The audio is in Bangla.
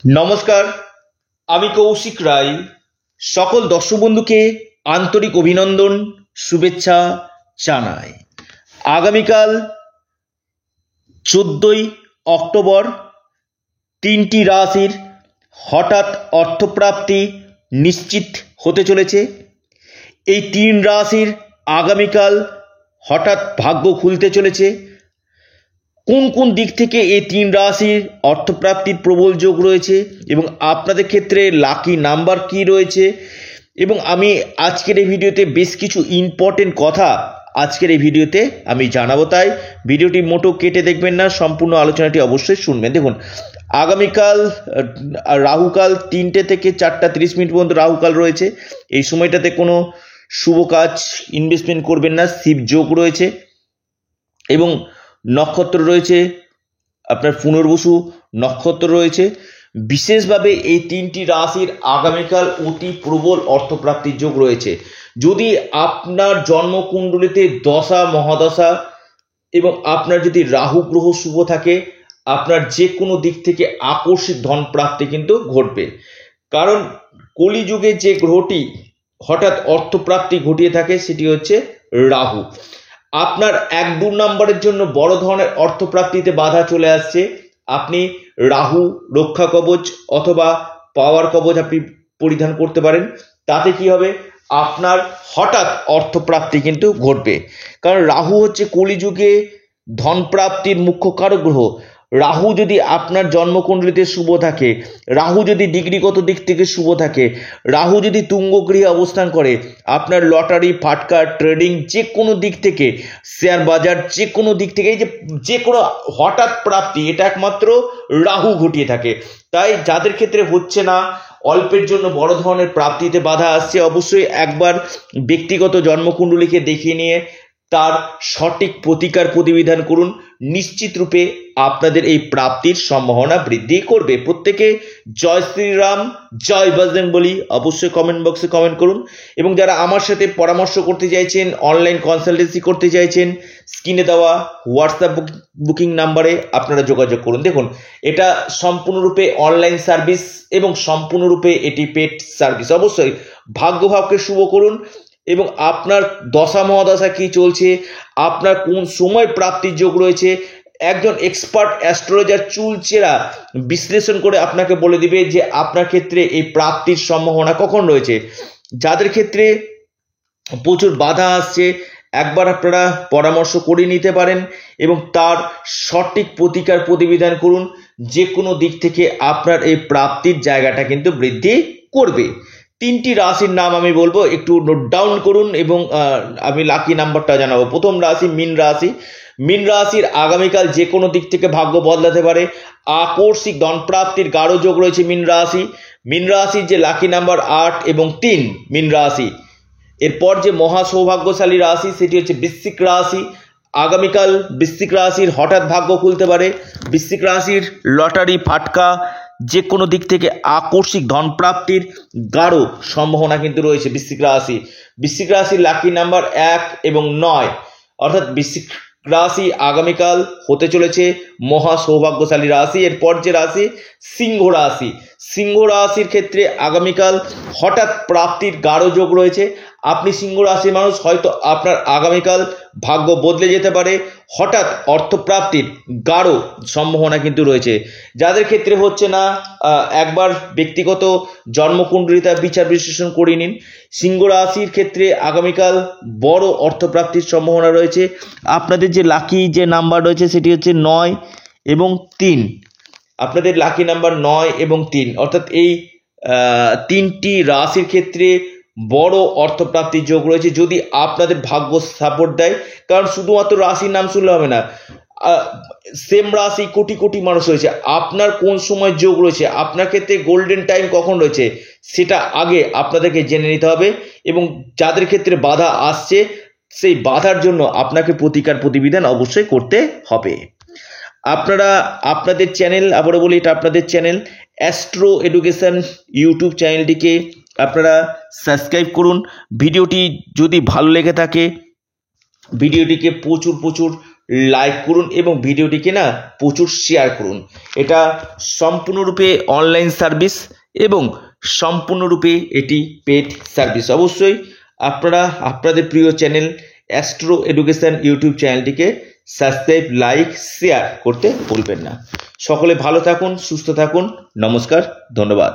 নমস্কার, আমি কৌশিক রায়। সকল দর্শক বন্ধুকে আন্তরিক অভিনন্দন, শুভেচ্ছা জানাই। আগামীকাল 14ই অক্টোবর তিনটি রাশির হঠাৎ অর্থপ্রাপ্তি নিশ্চিত হতে চলেছে। এই তিন রাশির আগামীকাল হঠাৎ ভাগ্য খুলতে চলেছে। কোন কোন দিক থেকে এই তিন রাশির অর্থপ্রাপ্তির প্রবল যোগ রয়েছে এবং আপনাদের ক্ষেত্রে লাকি নাম্বার কি রয়েছে, এবং আমি আজকের এই ভিডিওতে বেশ কিছু ইম্পর্টেন্ট কথা আজকের এই ভিডিওতে আমি জানাবো। তাই ভিডিওটি মোটো কেটে দেখবেন না, সম্পূর্ণ আলোচনাটি অবশ্যই শুনবেন। দেখুন, আগামীকাল রাহুকাল 3টে থেকে 4:30 পর্যন্ত রাহুকাল রয়েছে। এই সময়টাতে কোনো শুভ কাজ ইনভেস্টমেন্ট করবেন না। শিব যোগ রয়েছে এবং নক্ষত্র রয়েছে আপনার পুনর্বসু নক্ষত্র রয়েছে। বিশেষভাবে এই তিনটি রাশির আগামীকাল অতি প্রবল অর্থপ্রাপ্তির যোগ রয়েছে। যদি আপনার জন্মকুণ্ডলিতে দশা মহাদশা এবং আপনার যদি রাহু গ্রহ শুভ থাকে, আপনার যে কোনো দিক থেকে আকস্মিক ধন প্রাপ্তি কিন্তু ঘটবে। কারণ কলিযুগে যে গ্রহটি হঠাৎ অর্থপ্রাপ্তি ঘটিয়ে থাকে সেটি হচ্ছে রাহু। আপনার 1-2 নম্বরের জন্য বড় ধরনের অর্থপ্রাপ্তিতে বাধা চলে আসছে। আপনি রাহু রক্ষা কবচ অথবা পাওয়ার কবচ আপনি পরিধান করতে পারেন। তাতে কি হবে, আপনার হঠাৎ অর্থপ্রাপ্তি কিন্তু ঘটবে। কারণ রাহু হচ্ছে কলিযুগে ধন প্রাপ্তির মুখ্য কারক গ্রহ। রাহু যদি আপনার জন্মকুণ্ডলিতে শুভ থাকে, রাহু যদি ডিগ্রিগত দিক থেকে শুভ থাকে, রাহু যদি তুঙ্গ গৃহে অবস্থান করে, আপনার লটারি ফাটকা ট্রেডিং যে কোনো দিক থেকে, শেয়ার বাজার যে কোনো দিক থেকে, এই যে কোনো হঠাৎ প্রাপ্তি এটা একমাত্র রাহু ঘটিয়ে থাকে। তাই যাদের ক্ষেত্রে হচ্ছে না, অল্পের জন্য বড় ধরনের প্রাপ্তিতে বাধা আসছে, অবশ্যই একবার ব্যক্তিগত জন্মকুণ্ডলীকে দেখিয়ে নিয়ে তার সঠিক প্রতিকার প্রতিবিধান করুন। নিশ্চিত রূপে আপনাদের এই প্রাপ্তির সম্ভাবনা বৃদ্ধি করবে। প্রত্যেকে জয় শ্রীরাম, জয় বজরংবলী অবশ্যই কমেন্ট বক্সে কমেন্ট করুন। এবং যারা আমার সাথে পরামর্শ করতে চাইছেন, অনলাইন কনসালটেন্সি করতে চাইছেন, স্ক্রিনে দেওয়া হোয়াটসঅ্যাপ বুকিং নাম্বারে আপনারা যোগাযোগ করুন। দেখুন, এটা সম্পূর্ণরূপে অনলাইন সার্ভিস এবং সম্পূর্ণরূপে এটি পেড সার্ভিস। অবশ্যই ভাগ্যভাবকে শুভ করুন এবং আপনার দশা মহাদশা কি চলছে, আপনার কোন সময় প্রাপ্তির যোগ রয়েছে, একজন এক্সপার্ট অ্যাস্ট্রোলজার চুলচেরা বিশ্লেষণ করে আপনাকে বলে দিবে যে আপনার ক্ষেত্রে এই প্রাপ্তির সম্ভাবনা কখন রয়েছে। যাদের ক্ষেত্রে প্রচুর বাধা আসছে, একবার আপনারা পরামর্শ করে নিতে পারেন এবং তার সঠিক প্রতিকার প্রতিবিধান করুন। যে কোনো দিক থেকে আপনার এই প্রাপ্তির জায়গাটা কিন্তু বৃদ্ধি করবে। তিনটি রাশির নাম আমি বলবো, একটু নোট ডাউন করুন এবং আমি লাকি নাম্বারটা জানাবো। প্রথম রাশি মীন রাশি। মীন রাশির আগামীকাল যে কোনো দিক থেকে ভাগ্য বদলাতে পারে। আকস্মিক ধন প্রাপ্তির গাঢ় যোগ রয়েছে মীন রাশি। মীন রাশির যে লাকি নাম্বার 8 এবং 3 মীন রাশি। এরপর যে মহা সৌভাগ্যশালী রাশি সেটি হচ্ছে বৃশ্চিক রাশি। আগামীকাল বৃশ্চিক রাশির হঠাৎ ভাগ্য খুলতে পারে। বৃশ্চিক রাশির লটারি ফাটকা যে কোনো দিক থেকে আকস্মিক ধন প্রাপ্তির গাঢ় সম্ভাবনা কিন্তু রয়েছে বৃশ্চিক রাশি। বৃশ্চিক রাশির লাকি নাম্বার 1 এবং 9, অর্থাৎ বৃশ্চিক রাশি আগামীকাল হতে চলেছে মহা সৌভাগ্যশালী রাশি। এরপর যে রাশি সিংহ রাশি। সিংহ রাশির ক্ষেত্রে আগামীকাল হঠাৎ প্রাপ্তির গাঢ় যোগ রয়েছে। আপনি সিংহ রাশির মানুষ, হয়তো আপনার আগামীকাল ভাগ্য বদলে যেতে পারে। হঠাৎ অর্থপ্রাপ্তির গাঢ় সম্ভাবনা কিন্তু রয়েছে। যাদের ক্ষেত্রে হচ্ছে না, একবার ব্যক্তিগত জন্মকুণ্ডলিতা বিচার বিশ্লেষণ করে নিন। সিংহ রাশির ক্ষেত্রে আগামীকাল বড় অর্থপ্রাপ্তির সম্ভাবনা রয়েছে। আপনাদের যে লাকি যে নাম্বার রয়েছে সেটি হচ্ছে 9 এবং 3। আপনাদের লাকি নাম্বার 9 এবং 3, অর্থাৎ এই তিনটি রাশির ক্ষেত্রে বড় অর্থপ্রাপ্তির যোগ রয়েছে যদি আপনাদের ভাগ্য সাপোর্ট দেয়। কারণ শুধুমাত্র রাশির নাম শুনলে হবে না, সেম রাশি কোটি কোটি মানুষ রয়েছে। আপনার কোন সময় যোগ রয়েছে, আপনার ক্ষেত্রে গোল্ডেন টাইম কখন রয়েছে সেটা আগে আপনাদেরকে জেনে নিতে হবে। এবং যাদের ক্ষেত্রে বাধা আসছে সেই বাধার জন্য আপনাকে প্রতিকার প্রতিবিধান অবশ্যই করতে হবে। আপনারা আপনাদের চ্যানেল, আবারও বলি এটা আপনাদের চ্যানেল অ্যাস্ট্রো এডুকেশন ইউটিউব চ্যানেলটিকে আপনারা সাবস্ক্রাইব করুন। ভিডিওটি যদি ভালো লেগে থাকে ভিডিওটিকে প্রচুর লাইক করুন এবং ভিডিওটিকে না প্রচুর শেয়ার করুন। এটা সম্পূর্ণরূপে অনলাইন সার্ভিস এবং সম্পূর্ণরূপে এটি পেড সার্ভিস। অবশ্যই আপনারা আপনাদের প্রিয় চ্যানেল অ্যাস্ট্রো এডুকেশন ইউটিউব চ্যানেলটিকে সাবস্ক্রাইব, লাইক, শেয়ার করতে ভুলবেন না। সকলে ভালো থাকুন, সুস্থ থাকুন। নমস্কার, ধন্যবাদ।